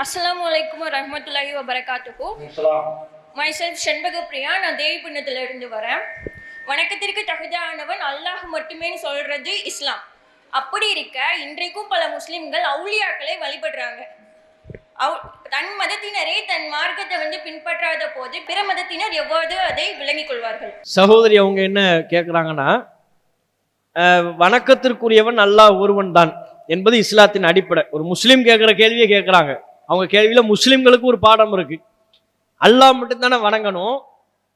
Assalamu alaikum warahmatullahi wabarakatuh. Myself Shanbaga Priya, நான் தேவிபுண்ணத்துல இருந்து வரேன். வணக்கத்திற்கு தகுதியானவன் அல்லாஹ் மட்டுமே சொல்றது இஸ்லாம். அப்படி இருக்க இன்றைக்கும் பல முஸ்லிம்கள் அவுலியாக்களை வழிபடுறாங்க. தன் மதத்தினரே தன் மார்க்கத்தை பின்பற்றாத போது பிற மதத்தினர் எவ்வாறு அதை விளங்கிக் கொள்வார்கள்? சகோதரி அவங்க என்ன கேட்குறாங்கன்னா, வணக்கத்திற்குரியவன் அல்லாஹ் ஒருவன் தான் என்பது இஸ்லாத்தின் அடிப்படை. ஒரு முஸ்லீம் கேட்குற கேள்வியை கேட்குறாங்க. அவங்க கேள்வியில முஸ்லிம்களுக்கு ஒரு பாடம் இருக்கு. அல்லாஹ் மட்டும் தானே வணங்கணும்,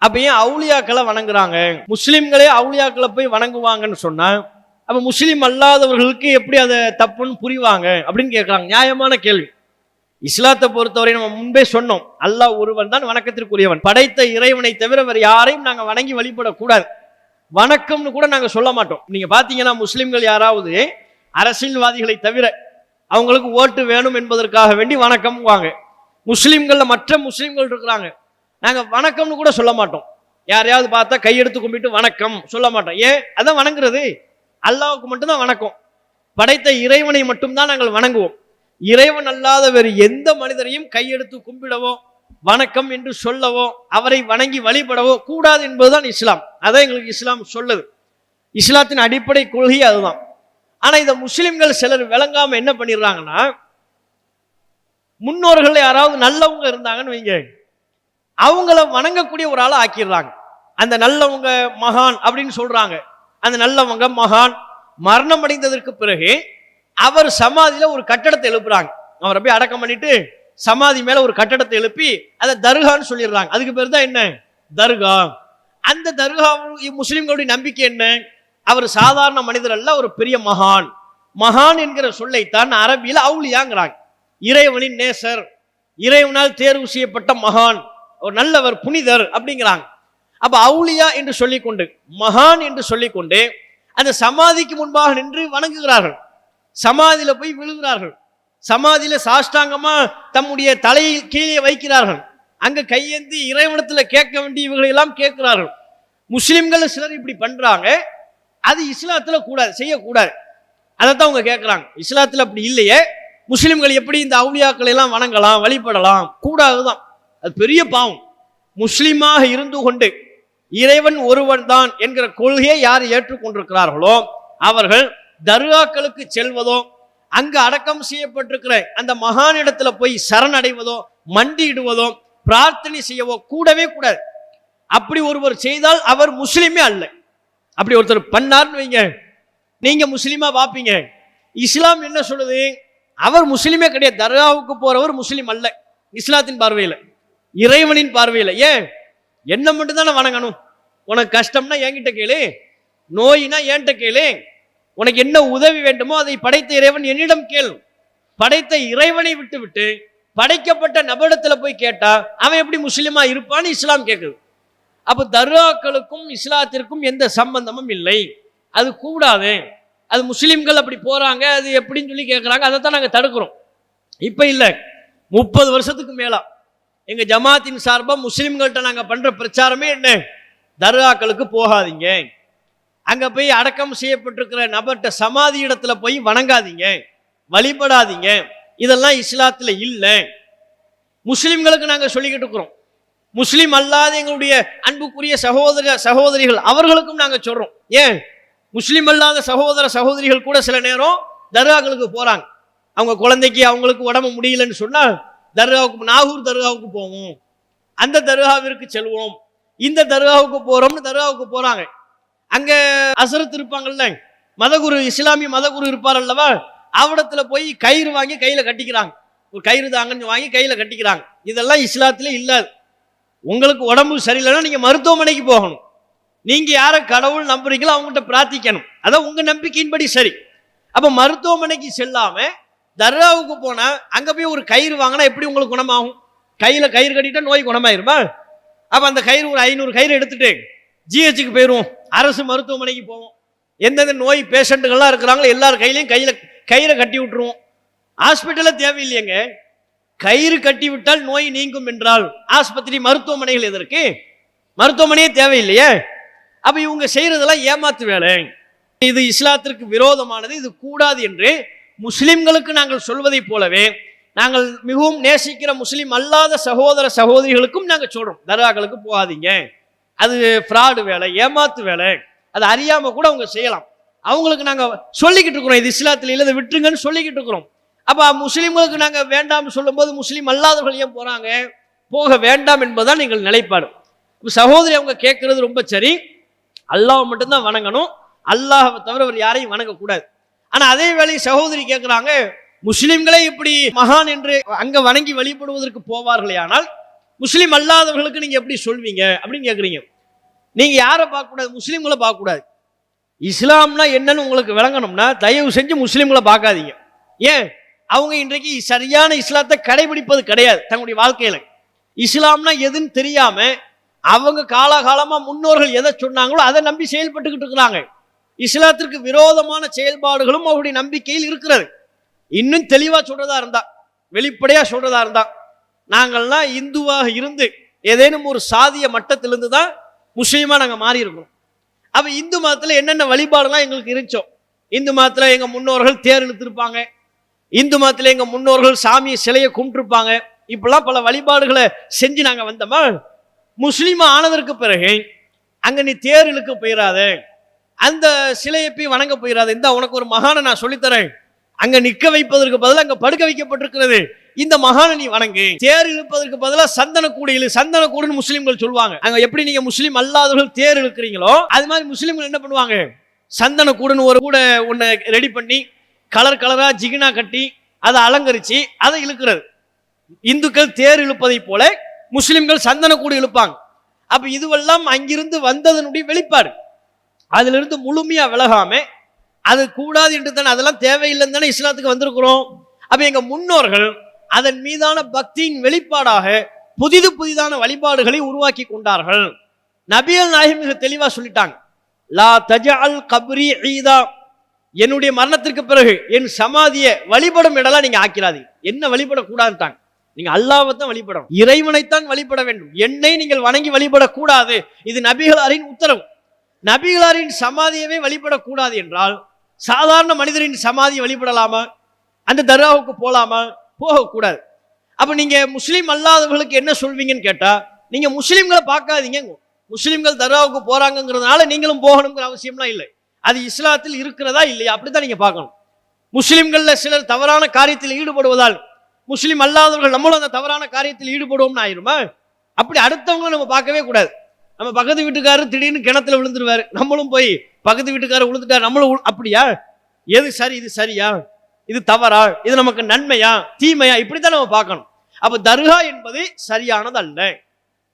அப்ப ஏன் அவுலியாக்களை வணங்குறாங்க? முஸ்லிம்களே அவுலியாக்களை போய் வணங்குவாங்கன்னு சொன்னா அப்ப முஸ்லீம் அல்லாதவர்களுக்கு எப்படி அதை தப்புன்னு புரிவாங்க அப்படின்னு கேட்குறாங்க. நியாயமான கேள்வி. இஸ்லாத்தை பொறுத்தவரை நம்ம முன்பே சொன்னோம், அல்லாஹ் ஒருவன் தான் வணக்கத்திற்குரியவன். படைத்த இறைவனை தவிர வேறு யாரையும் நாங்கள் வணங்கி வழிபடக்கூடாது. வணக்கம்னு கூட நாங்கள் சொல்ல மாட்டோம். நீங்க பாத்தீங்கன்னா முஸ்லிம்கள் யாராவது அரசியல்வாதிகளை தவிர அவங்களுக்கு ஓட்டு வேணும் என்பதற்காக வேண்டி வணக்கம் வாங்க. முஸ்லிம்கள்ல மற்ற முஸ்லிம்கள் இருக்கிறாங்க, நாங்க வணக்கம்னு கூட சொல்ல மாட்டோம். யாரையாவது பார்த்தா கையெடுத்து கும்பிட்டு வணக்கம் சொல்ல மாட்டோம். ஏன்? அதான் வணங்குறது அல்லாஹ்வுக்கு மட்டும்தான் வணக்கம். படைத்த இறைவனை மட்டும்தான் நாங்கள் வணங்குவோம். இறைவன் அல்லாத வேறு எந்த மனிதரையும் கையெடுத்து கும்பிடவோ வணக்கம் என்று சொல்லவோ அவரை வணங்கி வழிபடவோ கூடாது என்பதுதான் இஸ்லாம். அதான் எங்களுக்கு இஸ்லாம் சொல்லுது. இஸ்லாத்தின் அடிப்படை கொள்கை அதுதான். ஆனா இதை முஸ்லிம்கள் சிலர் விளங்காம என்ன பண்ணிடுறாங்கன்னா, முன்னோர்கள் யாராவது நல்லவங்க இருந்தாங்கன்னு வைங்க, அவங்கள வணங்கக்கூடிய ஒரு ஆளை ஆக்கிடுறாங்க. அந்த நல்லவங்க மகான் அப்படின்னு சொல்றாங்க. அந்த நல்லவங்க மகான் மரணம் அடைந்ததற்கு பிறகு அவர் சமாதியில ஒரு கட்டடத்தை எழுப்புறாங்க. அவரை போய் அடக்கம் பண்ணிட்டு சமாதி மேல ஒரு கட்டடத்தை எழுப்பி அதை தர்கான்னு சொல்லிடுறாங்க. அதுக்கு பேர் தான் என்ன? தர்கா. அந்த தர்கா முஸ்லிம்களுடைய நம்பிக்கை என்ன? அவர் சாதாரண மனிதர் அல்ல, ஒரு பெரிய மகான். மகான் என்கிற சொல்லைத்தான் அரபியில அவுலியாங்கிறாங்க. இறைவனின் நேசர், இறைவனால் தேர்வு செய்யப்பட்ட மகான், ஒரு நல்லவர், புனிதர் அப்படிங்கிறாங்க. அப்ப அவுலியா என்று சொல்லிக்கொண்டு மகான் என்று சொல்லிக்கொண்டு அந்த சமாதிக்கு முன்பாக நின்று வணங்குகிறார்கள். சமாதியில போய் விழுகிறார்கள். சமாதியில சாஷ்டாங்கமா தம்முடைய தலையை கீழே வைக்கிறார்கள். அங்க கையேந்தி இறைவனத்துல கேட்க வேண்டிய இவர்களை எல்லாம் கேட்கிறார்கள். முஸ்லிம்கள் சிலர் இப்படி பண்றாங்க. அது இஸ்லாத்துல கூடாது, செய்யக்கூடாது. அதைத்தான் அவங்க கேட்கிறாங்க. இஸ்லாத்துல அப்படி இல்லையே, முஸ்லிம்கள் எப்படி இந்த அவுலியாக்களை எல்லாம் வணங்கலாம், வழிபடலாம்? கூடாதுதான். அது பெரிய பாவம். முஸ்லிமாக இருந்து கொண்டு இறைவன் ஒருவன் தான் என்கிற கொள்கையை யார் ஏற்றுக்கொண்டிருக்கிறார்களோ அவர்கள் தர்காக்களுக்கு செல்வதோ, அங்கு அடக்கம் செய்யப்பட்டிருக்கிற அந்த மகானிடத்துல போய் சரணடைவதோ, மண்டியிடுவதோ, பிரார்த்தனை செய்யவோ கூடவே கூடாது. அப்படி ஒருவர் செய்தால் அவர் முஸ்லிமே அல்ல. அப்படி ஒருத்தர் பண்ணார்னு வைங்க, நீங்க முஸ்லிமா பார்ப்பீங்க. இஸ்லாம் என்ன சொல்லுது? அவர் முஸ்லிமே கிடையாது. தர்காவுக்கு போறவர் முஸ்லிம் அல்ல இஸ்லாத்தின் பார்வையில், இறைவனின் பார்வையில். ஏன்? என்ன மட்டும் தானே வணங்கணும். உனக்கு கஷ்டம்னா என்கிட்ட கேளு, நோயினா என்கிட்ட கேளு, உனக்கு என்ன உதவி வேண்டுமோ அதை படைத்த இறைவன் என்னிடம் கேள். படைத்த இறைவனை விட்டு விட்டு படைக்கப்பட்ட நபரிடத்துல போய் கேட்டா அவன் எப்படி முஸ்லிமா இருப்பான்னு இஸ்லாம் கேட்குது. அப்ப தர்காக்களுக்கும் இஸ்லாத்திற்கும் எந்த சம்பந்தமும் இல்லை. அது கூடாது. அது முஸ்லிம்கள் அப்படி போறாங்க, அது எப்படின்னு சொல்லி கேட்குறாங்க. அதைத்தான் நாங்கள் தடுக்கிறோம். இப்போ இல்லை, 30 வருஷத்துக்கு மேலா எங்க ஜமாத்தின் சார்பா முஸ்லிம்கள்ட்ட நாங்கள் பண்ற பிரச்சாரமே என்ன? தர்காக்களுக்கு போகாதீங்க, அங்க போய் அடக்கம் செய்யப்பட்டிருக்கிற நபர்கிட்ட சமாதி இடத்துல போய் வணங்காதீங்க, வழிபடாதீங்க. இதெல்லாம் இஸ்லாத்துல இல்லை. முஸ்லிம்களுக்கு நாங்கள் சொல்லிக்கிட்டு இருக்கிறோம். முஸ்லிம் அல்லாத எங்களுடைய அன்புக்குரிய சகோதரிகள் அவர்களுக்கும் நாங்கள் சொல்றோம். ஏன்? முஸ்லிம் அல்லாத சகோதர சகோதரிகள் கூட சில நேரம் தர்காக்களுக்கு போறாங்க. அவங்க குழந்தைக்கு அவங்களுக்கு உடம்பு முடியலன்னு சொன்னா தர்காவுக்கு, நாகூர் தர்காவுக்கு போவோம், அந்த தர்காவிற்கு செல்வோம், இந்த தர்காவுக்கு போறோம்னு தர்காவுக்கு போறாங்க. அங்க அசரத் இருப்பாங்கல்ல, மதகுரு, இஸ்லாமிய மதகுரு இருப்பார் அல்லவா, அவடத்துல போய் கயிறு வாங்கி கையில கட்டிக்கிறாங்க. ஒரு கயிறு தாங்கன்னு வாங்கி கையில கட்டிக்கிறாங்க. இதெல்லாம் இஸ்லாத்துல இல்லாது. உங்களுக்கு உடம்பு சரியில்லைன்னா நீங்க மருத்துவமனைக்கு போகணும். நீங்க யார கடவுள் நம்புறீங்களோ அவங்ககிட்ட பிரார்த்திக்கணும். அதான் உங்க நம்பிக்கையின்படி சரி. அப்ப மருத்துவமனைக்கு செல்லாம தர்காவுக்கு போனா அங்க போய் ஒரு கயிறு வாங்கினா எப்படி உங்களுக்கு குணமாகும்? கையில கயிறு கட்டிட்டா நோய் குணமாயிருமா? அப்ப அந்த கயிறு ஒரு 500 கயிறு எடுத்துட்டு ஜிஹெச்சுக்கு போயிடுவோம், அரசு மருத்துவமனைக்கு போவோம். எந்தெந்த நோய் பேஷண்ட்டுகள்லாம் இருக்கிறாங்களோ எல்லார் கையிலையும் கயிறை கட்டி விட்டுருவோம். ஹாஸ்பிட்டல தேவையில்லையங்க, கயிறு கட்டி விட்டால் நோய் நீங்கும் என்றால் ஆஸ்பத்திரி மருத்துவமனைகள் எதற்கு? மருத்துவமனையே தேவையில்லையே. அப்ப இவங்க செய்யறதெல்லாம் ஏமாத்து வேலை. இது இஸ்லாத்திற்கு விரோதமானது, இது கூடாது என்று முஸ்லிம்களுக்கு நாங்கள் சொல்வதை போலவே நாங்கள் மிகவும் நேசிக்கிற முஸ்லீம் அல்லாத சகோதர சகோதரிகளுக்கும் நாங்கள் சொல்றோம், தர்காக்களுக்கு போகாதீங்க, அது ஃப்ராடு வேலை, ஏமாத்து வேலை, அது அறியாம கூட அவங்க செய்யலாம். அவங்களுக்கு நாங்க சொல்லிக்கிட்டு இருக்கிறோம், இது இஸ்லாத்தில் இல்லை, இதை விட்டுருங்கன்னு சொல்லிக்கிட்டு இருக்கிறோம். அப்ப முஸ்லீம்களுக்கு நாங்க வேண்டாம் சொல்லும் போது முஸ்லீம் அல்லாதவர்கள் ஏன் போறாங்க? போக வேண்டாம் என்பதுதான் எங்கள் நிலைப்பாடு. சகோதரி அவங்க கேட்கறது ரொம்ப சரி, அல்லாஹ் மட்டும்தான் வணங்கணும், அல்லாஹ்வை தவிர அவர் யாரையும் வணங்கக்கூடாது. ஆனா அதே வேளை சகோதரி கேட்கிறாங்க, முஸ்லிம்களே இப்படி மகான் என்று அங்க வணங்கி வழிபடுவதற்கு போவார்களே, ஆனால் முஸ்லீம் அல்லாதவர்களுக்கு நீங்க எப்படி சொல்வீங்க அப்படின்னு கேட்குறீங்க. நீங்க யாரை பார்க்கக்கூடாது? முஸ்லீம்களை பார்க்கக்கூடாது. இஸ்லாம்னா என்னன்னு உங்களுக்கு விளங்கணும்னா தயவு செஞ்சு முஸ்லீம்களை பார்க்காதீங்க. ஏன்? அவங்க இன்றைக்கு சரியான இஸ்லாத்தை கடைபிடிப்பது கிடையாது தங்களுடைய வாழ்க்கையில. இஸ்லாம்னா எதுன்னு தெரியாம அவங்க காலாகாலமா முன்னோர்கள் எதை சொன்னாங்களோ அதை நம்பி செயல்பட்டுக்கிட்டு இருக்கிறாங்க. இஸ்லாத்திற்கு விரோதமான செயல்பாடுகளும் அவருடைய நம்பிக்கையில் இருக்கிறது. இன்னும் தெளிவா சொல்றதா இருந்தா, வெளிப்படையா சொல்றதா இருந்தா, நாங்கள்லாம் இந்துவாக இருந்து ஏதேனும் ஒரு சாதிய மட்டத்திலிருந்து தான் முஸ்லீமா நாங்க மாறி இருக்கோம். அப்ப இந்து மதத்துல என்னென்ன வழிபாடுலாம் எங்களுக்கு இருந்துச்சோ, இந்து மதத்துல எங்க முன்னோர்கள் தேர் இழுத்திருப்பாங்க, இந்து மதத்துல எங்க முன்னோர்கள் சாமியை சிலையை கும்பிட்டுருப்பாங்க, இப்பெல்லாம் பல வழிபாடுகளை செஞ்சு நாங்க வந்தோமா. முஸ்லீமா ஆனதற்கு பிறகு அங்க நீ தேர் இழுக்க போயிடாத, அந்த சிலையை போய் வணங்க போயிடாத, இந்த உனக்கு ஒரு மகானை நான் சொல்லித்தரேன், அங்க நிக்க வைப்பதற்கு பதிலாக அங்க படுக்க வைக்கப்பட்டிருக்கிறது, இந்த மகானை நீ வணங்கு. தேர் இழுப்பதற்கு பதிலாக சந்தன கூடு இழு, சந்தன கூடுன்னு முஸ்லீம்கள் சொல்லுவாங்க. அங்க எப்படி நீங்க முஸ்லீம் அல்லாதவர்கள் தேர் இழுக்கிறீங்களோ அது மாதிரி முஸ்லீம்கள் என்ன பண்ணுவாங்க, சந்தன கூடுன்னு ஒரு கூட ஒன்னு ரெடி பண்ணி கலர் கலரா ஜிகினா கட்டி அதை அலங்கரிச்சு அதை இழுக்கிறது. இந்துக்கள் தேர் இழுப்பதை போல முஸ்லிம்கள் சந்தன கூடு இழுப்பாங்க. அப்ப இதுவெல்லாம் அங்கிருந்து வந்ததனுடைய வெளிப்பாடு. அதுல இருந்து முழுமையா விலகாம அது கூடாது என்று தானே, அதெல்லாம் தேவையில்லைன்னு தானே இஸ்லாத்துக்கு வந்திருக்கிறோம். அப்ப எங்க முன்னோர்கள் அதன் மீதான பக்தியின் வெளிப்பாடாக புதிதான வழிபாடுகளை உருவாக்கி கொண்டார்கள். நபிகள் நாயகம் மிக தெளிவா சொல்லிட்டாங்க, லா தஜஅல் கப்ரி ஈதா, என்னுடைய மரணத்திற்கு பிறகு என் சமாதியை வழிபடும் இடலாம் நீங்க ஆக்கிறாதீங்க. என்ன வழிபடக்கூடாதுட்டாங்க? நீங்க அல்லாஹ்வை தான் வழிபடணும், இறைவனைத்தான் வழிபட வேண்டும், என்னை நீங்கள் வணங்கி வழிபடக்கூடாது. இது நபிகளாரின் உத்தரவு. நபிகளாரின் சமாதியவே வழிபடக்கூடாது என்றால் சாதாரண மனிதரின் சமாதியை வழிபடலாமா? அந்த தர்காவுக்கு போலாமா? போகக்கூடாது. அப்ப நீங்க முஸ்லீம் அல்லாதவர்களுக்கு என்ன சொல்வீங்கன்னு கேட்டா, நீங்க முஸ்லீம்களை பார்க்காதீங்க, முஸ்லீம்கள் தர்காவுக்கு போறாங்கிறதுனால நீங்களும் போகணுங்கிற அவசியம்லாம் இல்லை. அது இஸ்லாத்தில் இருக்கிறதா இல்லையா அப்படித்தான் நீங்க பார்க்கணும். முஸ்லிம்கள்ல சிலர் தவறான காரியத்தில் ஈடுபடுவதால் முஸ்லீம் அல்லாதவர்கள் நம்மளும் அந்த தவறான காரியத்தில் ஈடுபடுவோம்னு ஆயிருமா? அப்படி அடுத்தவங்களும் நம்ம பார்க்கவே கூடாது. நம்ம பக்கத்து வீட்டுக்காரர் திடீர்னு கிணத்துல விழுந்துருவாரு, நம்மளும் போய் பக்கத்து வீட்டுக்காரர் விழுந்துட்டார் நம்மளும் அப்படியா? எது சரி, இது சரியா, இது தவறா, இது நமக்கு நன்மையா தீமையா, இப்படித்தான் நம்ம பார்க்கணும். அப்ப தர்கா என்பது சரியானது அல்ல,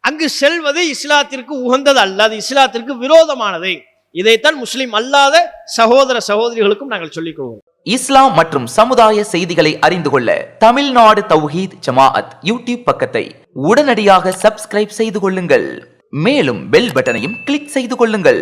அங்கு செல்வது இஸ்லாத்திற்கு உகந்தது அல்ல, அது இஸ்லாத்திற்கு விரோதமானது. இதைத்தான் முஸ்லிம் அல்லாத சகோதர சகோதரிகளுக்கும் நாங்கள் சொல்லிக் கொள்வோம். இஸ்லாம் மற்றும் சமுதாய செய்திகளை அறிந்து கொள்ள தமிழ்நாடு தௌஹீத் ஜமாஅத் யூடியூப் பக்கத்தை உடனடியாக சப்ஸ்கிரைப் செய்து கொள்ளுங்கள். மேலும் பெல் பட்டனையும் கிளிக் செய்து கொள்ளுங்கள்.